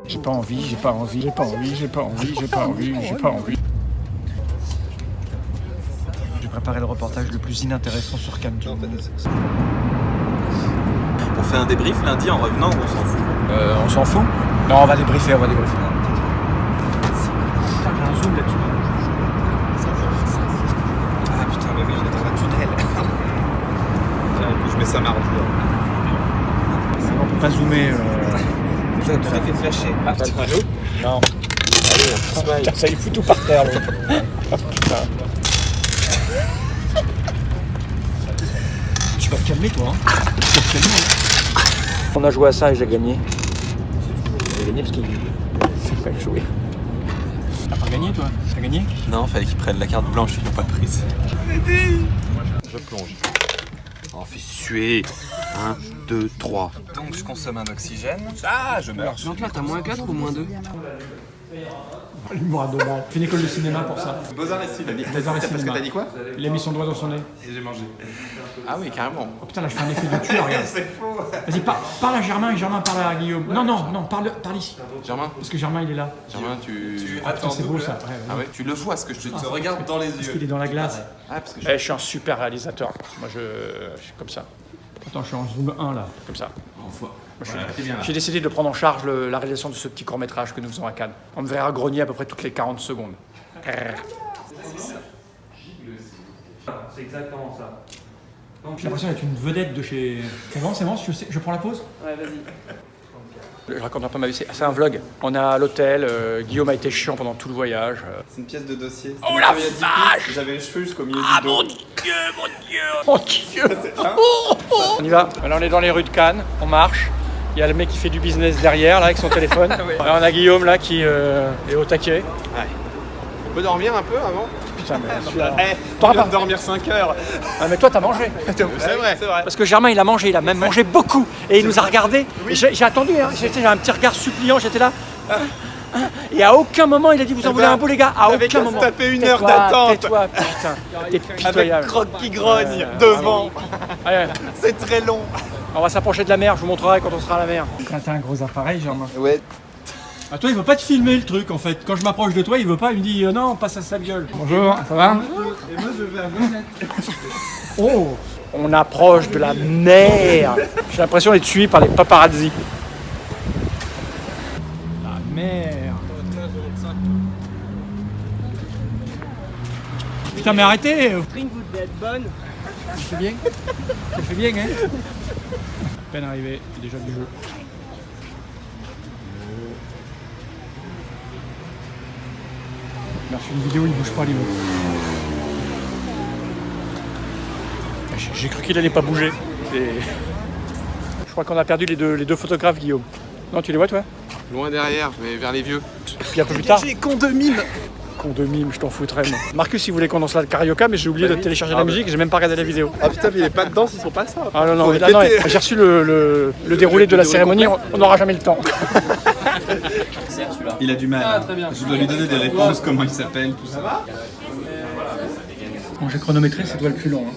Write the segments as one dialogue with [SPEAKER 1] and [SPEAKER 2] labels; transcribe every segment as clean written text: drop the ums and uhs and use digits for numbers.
[SPEAKER 1] J'ai pas envie. J'ai préparé le reportage le plus inintéressant sur Cannes.
[SPEAKER 2] On fait un débrief lundi en revenant ou on s'en fout?
[SPEAKER 1] On s'en fout? Non, on va débriefer. Putain, j'ai un zoom là-dessus.
[SPEAKER 2] Ah putain, mais oui, on est dans un tunnel. Je mets ça mardi.
[SPEAKER 1] On peut pas zoomer.
[SPEAKER 2] Putain, tout à fait flashé. Ah putain, allô?
[SPEAKER 1] Non.
[SPEAKER 2] Allez, un petit smile.
[SPEAKER 1] Ça, il fout tout par terre, là. Oh, putain. Tu vas te calmer, toi, hein. Tu vas te calmer, hein. On a joué à ça et j'ai gagné. J'ai gagné parce qu'il s'est fait jouer. T'as pas gagné, toi? T'as gagné?
[SPEAKER 2] Non, fallait qu'ils prennent la carte blanche, ils l'ont pas prise. Je plonge. On fait suer. 1, 2, 3. Donc je consomme un oxygène. Ah, je meurs.
[SPEAKER 3] Donc là, t'as moins 4 ou moins 2?
[SPEAKER 1] L'humour à 2 balles. Fais une école de cinéma pour ça.
[SPEAKER 2] Beaux-Arts et cinéma.
[SPEAKER 1] Beaux-Arts et cinéma.
[SPEAKER 2] T'as dit quoi?
[SPEAKER 1] Il a mis son doigt dans son nez.
[SPEAKER 2] Et j'ai mangé. Ah oui, carrément.
[SPEAKER 1] Oh putain, là je fais un effet de tueur, regarde.
[SPEAKER 2] C'est faux.
[SPEAKER 1] Vas-y, parle à Germain et Germain parle à Guillaume. Non, parle ici.
[SPEAKER 2] Germain,
[SPEAKER 1] Parce que Germain il est là.
[SPEAKER 2] Ah
[SPEAKER 1] Putain, c'est beau ça. Ouais,
[SPEAKER 2] Ah ouais, tu le vois ce que je te regarde dans les
[SPEAKER 1] Parce
[SPEAKER 2] yeux.
[SPEAKER 1] qu'il est dans la glace.
[SPEAKER 2] Ah, parce que
[SPEAKER 1] Je suis un super réalisateur. Moi je suis comme ça. Attends, je suis en zoom 1 là, comme ça. J'ai décidé de prendre en charge la réalisation de ce petit court-métrage que nous faisons à Cannes. On me verra grogner à peu près toutes les 40 secondes.
[SPEAKER 3] C'est exactement ça.
[SPEAKER 1] J'ai l'impression d'être une vedette de chez... C'est bon, je prends la pause?
[SPEAKER 3] Ouais, vas-y.
[SPEAKER 1] Je raconte un peu ma vie, c'est un vlog. On est à l'hôtel, Guillaume a été chiant pendant tout le voyage.
[SPEAKER 2] c'est une pièce de dossier.
[SPEAKER 1] Oh la vache!
[SPEAKER 2] J'avais les cheveux jusqu'au milieu
[SPEAKER 1] Ah
[SPEAKER 2] du dos.
[SPEAKER 1] mon Dieu! On y va. Là on est dans les rues de Cannes, on marche. Il y a le mec qui fait du business derrière là avec son téléphone. Là, on a Guillaume là qui est au taquet.
[SPEAKER 2] On peut dormir un peu avant?
[SPEAKER 1] Putain mais
[SPEAKER 2] On vient de dormir 5 heures.
[SPEAKER 1] Ah mais toi t'as mangé.
[SPEAKER 2] C'est vrai.
[SPEAKER 1] Parce que Germain il a mangé, il a même mangé beaucoup. Et il nous a regardé. Et j'ai attendu, hein. J'ai un petit regard suppliant, j'étais là. Et à aucun moment il a dit vous en voulez un bout les gars. À
[SPEAKER 2] avec
[SPEAKER 1] aucun
[SPEAKER 2] à se
[SPEAKER 1] moment.
[SPEAKER 2] taper une heure d'attente.
[SPEAKER 1] Tais-toi, putain. T'es
[SPEAKER 2] Avec
[SPEAKER 1] pitoyable.
[SPEAKER 2] Croque qui grogne devant.
[SPEAKER 1] Allez,
[SPEAKER 2] C'est très long.
[SPEAKER 1] on va s'approcher de la mer, je vous montrerai quand on sera à la mer. T'as un gros appareil, Germain.
[SPEAKER 2] Ouais.
[SPEAKER 1] Ah, toi, il veut pas te filmer le truc en fait. Quand je m'approche de toi, il veut pas, il me dit non, passe à sa gueule. Bonjour, ça va?
[SPEAKER 2] Et moi je vais à
[SPEAKER 1] Oh, on approche de la mer. J'ai l'impression d'être suivi par les paparazzi. La mer. Putain, mais arrêtez.
[SPEAKER 3] Spring, vous devez être bonne.
[SPEAKER 1] Tu fais bien? Tu fais bien, hein? À peine arrivé, c'est déjà du jeu. Merci, une vidéo, il bouge pas les mots. J'ai cru qu'il allait pas bouger. Je crois qu'on a perdu les deux photographes, Guillaume. Non, tu les vois, toi?
[SPEAKER 2] Loin derrière, mais vers les vieux.
[SPEAKER 1] Puis un peu plus tard.
[SPEAKER 2] Con de mime.
[SPEAKER 1] Con de mime, je t'en foutrais, moi. Marcus, il voulait qu'on lance la carioca, mais j'ai oublié de télécharger la musique et j'ai même pas regardé la vidéo.
[SPEAKER 2] Ah putain, mais les pas de danse, ils sont pas ça.
[SPEAKER 1] Ah non, non,
[SPEAKER 2] Faut
[SPEAKER 1] mais là, non,
[SPEAKER 2] répéter.
[SPEAKER 1] j'ai reçu le déroulé de la cérémonie, on n'aura jamais le temps.
[SPEAKER 4] Il a du mal.
[SPEAKER 3] Ah, très bien.
[SPEAKER 4] Je dois lui donner des réponses, comment il s'appelle, tout ça.
[SPEAKER 1] Bon, j'ai chronométré, c'est toi le plus long. Hein.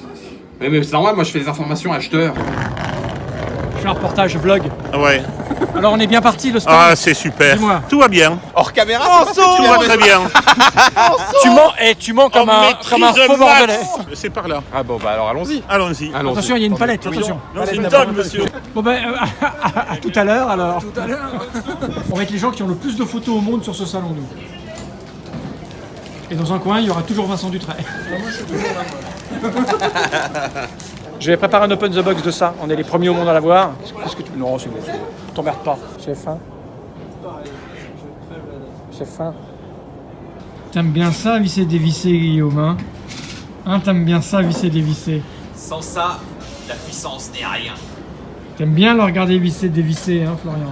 [SPEAKER 4] Mais c'est normal, moi je fais des informations acheteurs.
[SPEAKER 1] Je fais un reportage vlog.
[SPEAKER 5] Ouais.
[SPEAKER 1] Alors on est bien parti, le stand.
[SPEAKER 5] Ah, c'est super.
[SPEAKER 1] Dis-moi.
[SPEAKER 5] Tout va bien.
[SPEAKER 2] Hors caméra, c'est
[SPEAKER 5] Tout va très bien.
[SPEAKER 1] Tu mens comme un faux bordelais.
[SPEAKER 5] C'est par là.
[SPEAKER 2] Ah bon, bah alors allons-y.
[SPEAKER 5] Allons-y.
[SPEAKER 1] Attention, il y a une palette, attention.
[SPEAKER 5] Non, c'est une table, monsieur.
[SPEAKER 1] Bon ben, à tout à l'heure alors. Tout à l'heure. On va être les gens qui ont le plus de photos au monde sur ce salon, nous. Et dans un coin, il y aura toujours Vincent Dutray. Je vais préparer un open the box de ça. On est les premiers au monde à l'avoir. Qu'est-ce que tu... Non, c'est bon. T'emmerdes pas. J'ai faim. J'ai faim. T'aimes bien ça, visser dévisser, Guillaume, hein? T'aimes bien ça, visser dévisser.
[SPEAKER 6] Sans ça, la puissance n'est rien.
[SPEAKER 1] T'aimes bien le regarder visser dévisser, hein, Florian?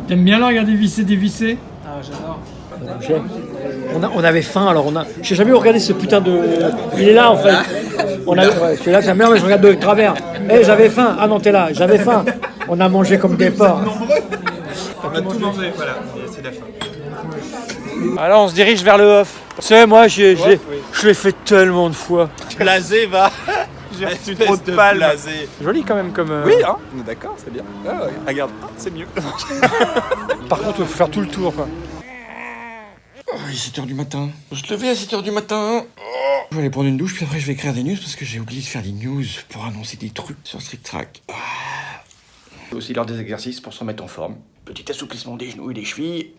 [SPEAKER 1] T'aimes bien le regarder visser dévisser?
[SPEAKER 3] Ah, j'adore.
[SPEAKER 1] On avait faim, alors on a... J'ai jamais regardé ce putain de... Il est là, en fait. Je suis là, j'aime bien, mais je regarde de travers. J'avais faim. Ah non, t'es là, j'avais faim. On a mangé comme des porcs.
[SPEAKER 2] On a tout mangé, voilà. C'est la fin.
[SPEAKER 1] Alors, on se dirige vers le off. Tu sais, moi, je l'ai fait tellement de fois.
[SPEAKER 2] Blasé va. j'ai reçu trop de palmes.
[SPEAKER 1] Joli quand même comme...
[SPEAKER 2] Oui, hein, on est d'accord, c'est bien. Ah ouais, regarde, c'est mieux.
[SPEAKER 1] Par contre, il faut faire tout le tour, quoi.
[SPEAKER 7] Oh, il est 7h du matin. Faut se lever à 7h du matin. Oh. Je vais aller prendre une douche, puis après je vais écrire des news parce que j'ai oublié de faire des news pour annoncer des trucs sur Strict Track. Aussi l'heure des exercices pour se remettre en forme. Petit assouplissement des genoux et des chevilles.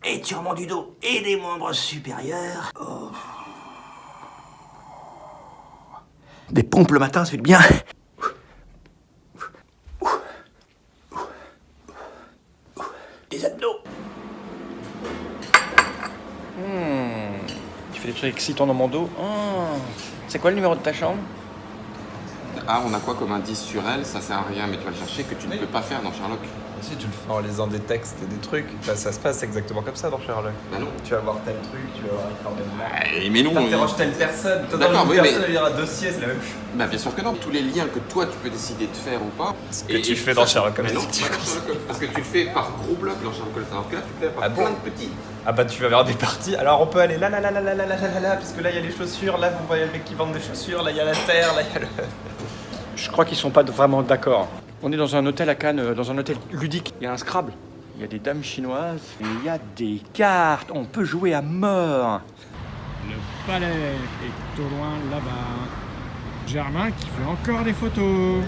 [SPEAKER 8] Étirement du dos et des membres supérieurs. Oh. Des pompes le matin, ça fait du bien. Des abdos.
[SPEAKER 1] Tu fais des trucs excitants dans mon dos. C'est quoi le numéro de ta chambre?
[SPEAKER 9] Ah, on a quoi comme indice sur elle? Ça sert à rien, mais tu vas le chercher, que tu ne peux pas faire dans Sherlock.
[SPEAKER 2] Si tu le fais en lisant des textes et des trucs, ça se passe exactement comme ça dans Sherlock.
[SPEAKER 9] Bah non.
[SPEAKER 2] Tu vas voir tel truc, tu vas voir énormément.
[SPEAKER 9] Mais non.
[SPEAKER 2] T'interroges telle personne, toi
[SPEAKER 9] D'accord,
[SPEAKER 2] dans
[SPEAKER 9] oui,
[SPEAKER 2] une personne,
[SPEAKER 9] mais-
[SPEAKER 2] elle lire un dossier, c'est la même chose.
[SPEAKER 9] Bah bien sûr que non. Tous les liens que toi tu peux décider de faire ou pas.
[SPEAKER 2] que tu fais dans Sherlock Holmes.
[SPEAKER 9] Mais non, pas dans Sherlock Holmes. Parce que tu le fais par gros blocs dans Sherlock Holmes. Alors que là, tu le fais par
[SPEAKER 2] Ah bon
[SPEAKER 9] plein de petits.
[SPEAKER 2] Ah bah tu vas voir des parties, alors on peut aller là, puisque là il y a les chaussures, là vous voyez le mec qui vend des chaussures, là il y a la terre, là il y a le...
[SPEAKER 1] Je crois qu'ils sont pas vraiment d'accord. On est dans un hôtel à Cannes, dans un hôtel ludique. Il y a un Scrabble. Il y a des dames chinoises. Et il y a des cartes. On peut jouer à mort.
[SPEAKER 10] Le palais est au loin là-bas. Germain qui fait encore des photos.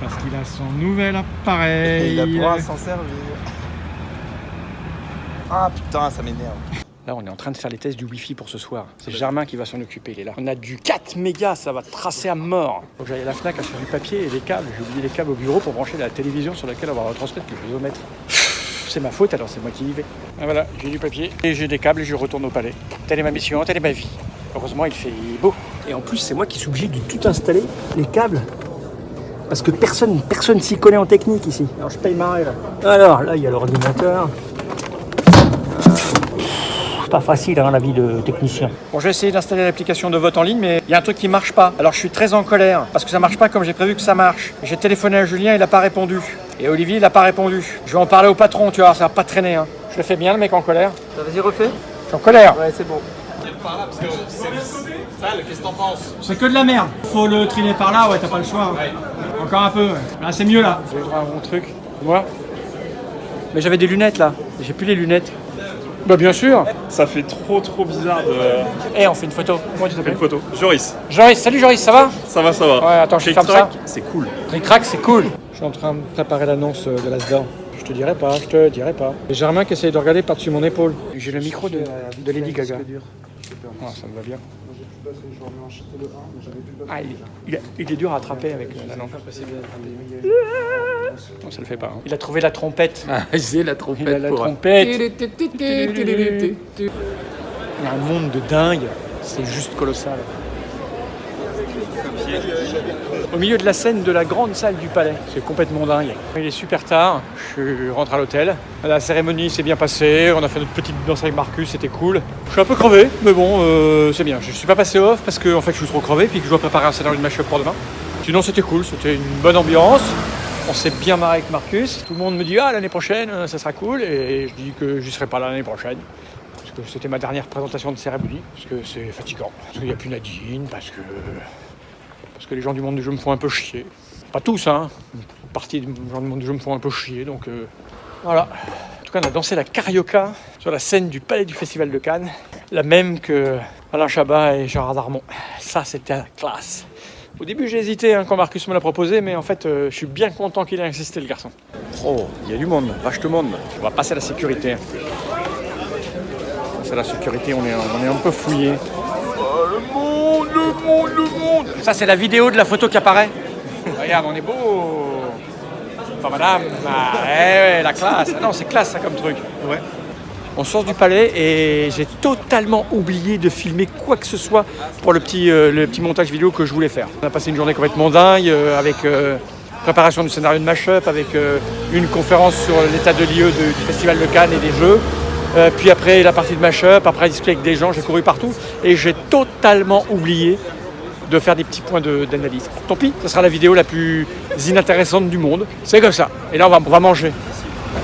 [SPEAKER 10] Parce qu'il a son nouvel appareil.
[SPEAKER 2] Il pourra s'en servir. Ah putain, ça m'énerve.
[SPEAKER 1] Là, on est en train de faire les tests du Wi-Fi pour ce soir. C'est Germain qui va s'en occuper, il est là. On a du 4 mégas, ça va tracer à mort. Faut que j'aille à la Fnac acheter du papier et des câbles. J'ai oublié les câbles au bureau pour brancher la télévision sur laquelle on va retransmettre le pésomètre. C'est ma faute, alors c'est moi qui y vais. Ah, voilà, j'ai du papier et j'ai des câbles et je retourne au palais. Telle est ma mission, telle est ma vie. Heureusement, il fait beau. Et en plus, c'est moi qui suis obligé de tout installer, les câbles. Parce que personne s'y connaît en technique ici. Alors je paye ma rêve. Alors là, il y a l'ordinateur. Pas facile hein, la vie de technicien. Bon, j'ai essayé d'installer l'application de vote en ligne, mais il y a un truc qui marche pas. Alors je suis très en colère parce que ça marche pas comme j'ai prévu que ça marche. J'ai téléphoné à Julien, il a pas répondu. Et Olivier, il a pas répondu. Je vais en parler au patron, tu vois, ça va pas traîner. Hein. Je le fais bien, le mec en colère.
[SPEAKER 3] Vas-y, refais.
[SPEAKER 1] Je suis en colère.
[SPEAKER 3] Ouais, c'est bon.
[SPEAKER 6] Qu'est-ce que t'en penses?
[SPEAKER 10] C'est que de la merde. Faut le triner par là, ouais, t'as pas le choix. Encore un peu, ouais. Là, c'est mieux là.
[SPEAKER 1] J'ai un bon truc. Moi. Mais j'avais des lunettes là. J'ai plus les lunettes. Bah bien sûr.
[SPEAKER 5] Ça fait trop bizarre de...
[SPEAKER 1] Eh, on fait une photo. Comment tu
[SPEAKER 5] Fais
[SPEAKER 1] t'appelles?
[SPEAKER 5] une photo. Joris.
[SPEAKER 1] Joris, salut Joris, ça va?
[SPEAKER 5] Ça va, ça va.
[SPEAKER 1] Ouais, attends, je
[SPEAKER 5] Trick
[SPEAKER 1] ferme ça.
[SPEAKER 5] Track, c'est cool.
[SPEAKER 1] Trick Track, c'est cool. Je suis en train de préparer l'annonce de l'Asdor. Je te dirai pas. Et Germain qui essaye de regarder par-dessus mon épaule. J'ai le micro de Lady Gaga. Ah, ça me va bien. Ah, il est dur à attraper avec la langue. Non, ça le fait pas. Hein. Il a trouvé la trompette.
[SPEAKER 7] Ah, j'ai la trompette.
[SPEAKER 1] Il a la trompette. Il y a un monde de dingue. C'est juste colossal. Au milieu de la scène de la grande salle du palais. C'est complètement dingue. Il est super tard. Je rentre à l'hôtel. La cérémonie s'est bien passée. On a fait notre petite danse avec Marcus. C'était cool. Je suis un peu crevé, mais bon, c'est bien. Je suis pas passé off parce que en fait, je suis trop crevé puis que je dois préparer un scénario de match-up pour demain. Sinon, c'était cool. C'était une bonne ambiance. On s'est bien marré avec Marcus. Tout le monde me dit l'année prochaine, ça sera cool. Et je dis que j'y serai pas l'année prochaine. Parce que c'était ma dernière présentation de cérémonie. Parce que c'est fatigant. Parce qu'il n'y a plus Nadine. Parce que les gens du monde du jeu me font un peu chier. Pas tous, hein. Une partie des gens du monde du jeu me font un peu chier. Donc voilà. En tout cas, on a dansé la carioca sur la scène du Palais du Festival de Cannes. La même que Alain Chabat et Gérard Darmon. Ça, c'était la classe. Au début, j'ai hésité quand Marcus me l'a proposé, mais en fait, je suis bien content qu'il ait insisté, le garçon. Oh, il y a du monde, vache de monde. On va passer à la sécurité. C'est la sécurité, on est un peu fouillé. Oh, le monde. Ça, c'est la vidéo de la photo qui apparaît. Regarde, on est beau. Enfin, madame, ouais, la classe. Ah non, c'est classe, ça, comme truc. Ouais. On sort du palais et j'ai totalement oublié de filmer quoi que ce soit pour le petit montage vidéo que je voulais faire. On a passé une journée complètement dingue avec préparation du scénario de Mashup, avec une conférence sur l'état de lieu du Festival de Cannes et des jeux. Puis après la partie de Mashup, après discuter avec des gens, j'ai couru partout et j'ai totalement oublié de faire des petits points d'analyse. Tant pis, ce sera la vidéo la plus inintéressante du monde. C'est comme ça. Et là, on va manger.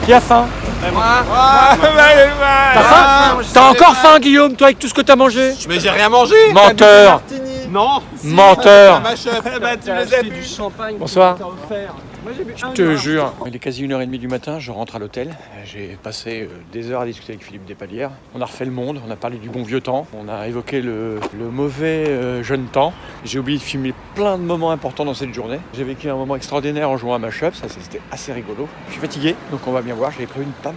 [SPEAKER 1] Qui a faim? T'as faim? T'as encore faim, Guillaume, toi, avec tout ce que t'as mangé?
[SPEAKER 2] Mais j'ai rien mangé.
[SPEAKER 1] Menteur.
[SPEAKER 4] Non.
[SPEAKER 1] Menteur.
[SPEAKER 4] Tu les as
[SPEAKER 3] Du champagne.
[SPEAKER 1] Bonsoir.
[SPEAKER 3] Offert. Moi j'ai bu
[SPEAKER 1] Je te jure. Il est quasi 1h30 du matin, je rentre à l'hôtel. J'ai passé des heures à discuter avec Philippe Despalières. On a refait le monde, on a parlé du bon vieux temps, on a évoqué le mauvais jeune temps. J'ai oublié de filmer plein de moments importants dans cette journée. J'ai vécu un moment extraordinaire en jouant à Mashup, ça c'était assez rigolo. Je suis fatigué, donc on va bien voir. J'avais prévu de pas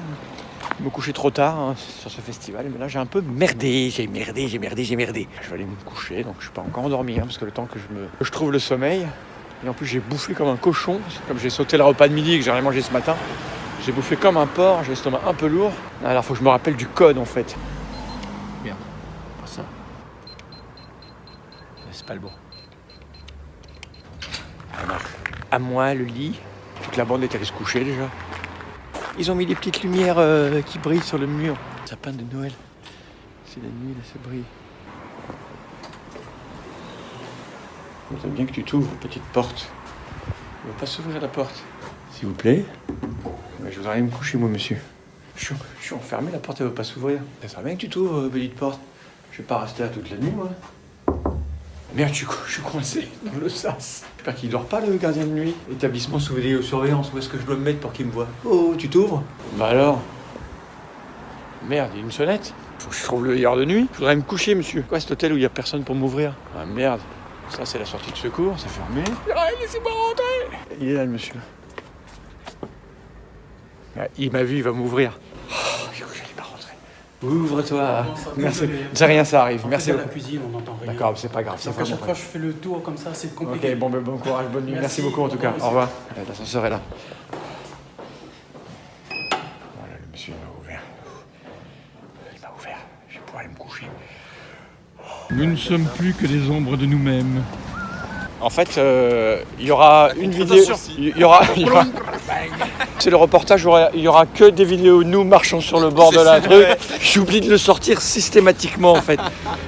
[SPEAKER 1] me coucher trop tard sur ce festival, mais là j'ai un peu merdé. J'ai merdé. Je vais aller me coucher, donc je suis pas encore endormi, parce que le temps que je trouve le sommeil. Et en plus j'ai bouffé comme un cochon, comme j'ai sauté le repas de midi que j'ai rien mangé ce matin. J'ai bouffé comme un porc, j'ai l'estomac un peu lourd. Alors faut que je me rappelle du code en fait. Merde, pas ça. C'est pas le bon. À moi le lit, toute la bande est allée se coucher déjà. Ils ont mis des petites lumières qui brillent sur le mur. Sapin de Noël. C'est la nuit, là ça brille. C'est bien que tu t'ouvres, petite porte. Il ne va pas s'ouvrir la porte. S'il vous plaît. Je voudrais aller me coucher, moi, monsieur. Je suis enfermé, la porte, elle ne va pas s'ouvrir. Ça serait bien que tu t'ouvres, petite porte. Je vais pas rester là toute la nuit, moi. Merde, je suis coincé dans le sas. J'espère qu'il dort pas, le gardien de nuit. Établissement sous vidéosurveillance, où est-ce que je dois me mettre pour qu'il me voie? Oh, tu t'ouvres? Bah alors? Merde, il y a une sonnette. Faut que je trouve le veilleur de nuit. Je voudrais me coucher, monsieur. Quoi, cet hôtel où il y a personne pour m'ouvrir? Ah merde. Ça, c'est la sortie de secours, c'est fermé. Laissez-moi rentrer. Il est là, le monsieur. Il m'a vu, il va m'ouvrir. Oh, du coup, j'allais pas rentrer. Ouvre-toi. Merci. C'est rien, ça arrive. Merci beaucoup.
[SPEAKER 3] la cuisine, on n'entend rien.
[SPEAKER 1] D'accord, c'est pas grave.
[SPEAKER 3] Donc à chaque fois je fais le tour comme ça, c'est compliqué.
[SPEAKER 1] Ok, bon courage, bonne nuit. Merci beaucoup en tout cas. Au revoir. L'ascenseur est là. Voilà, le monsieur m'a ouvert. Il m'a ouvert. Je vais pouvoir aller me coucher.
[SPEAKER 10] Nous ne sommes plus que des ombres de nous-mêmes.
[SPEAKER 1] En fait, il y aura une vidéo. Il y aura c'est le reportage, il y aura que des vidéos nous marchant sur le bord de la truc. J'oublie de le sortir systématiquement en fait.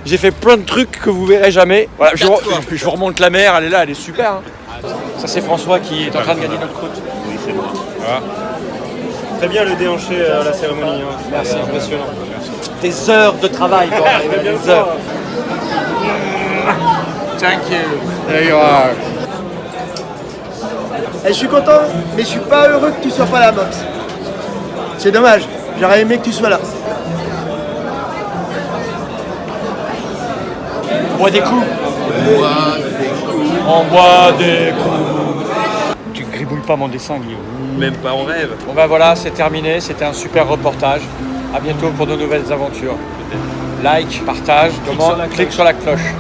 [SPEAKER 1] J'ai fait plein de trucs que vous verrez jamais. Voilà, je vous remonte la mer, elle est là, elle est super. Hein. Ça c'est François qui est en train de gagner notre croûte.
[SPEAKER 5] Oui, c'est moi. Voilà. Très bien le déhanché à la cérémonie. Hein.
[SPEAKER 1] Merci,
[SPEAKER 5] impressionnant.
[SPEAKER 1] Des heures de travail, des heures.
[SPEAKER 4] Thank you.
[SPEAKER 1] There you are.
[SPEAKER 11] Je suis content, mais je suis pas heureux que tu sois pas là, Mops. C'est dommage, j'aurais aimé que tu sois là.
[SPEAKER 1] On boit des coups. On boit des coups. Tu gribouilles pas mon dessin, Guillaume.
[SPEAKER 5] Même pas en rêve.
[SPEAKER 1] Bon ben voilà, c'est terminé. C'était un super reportage. À bientôt pour de nouvelles aventures. Like, partage, clique sur la cloche.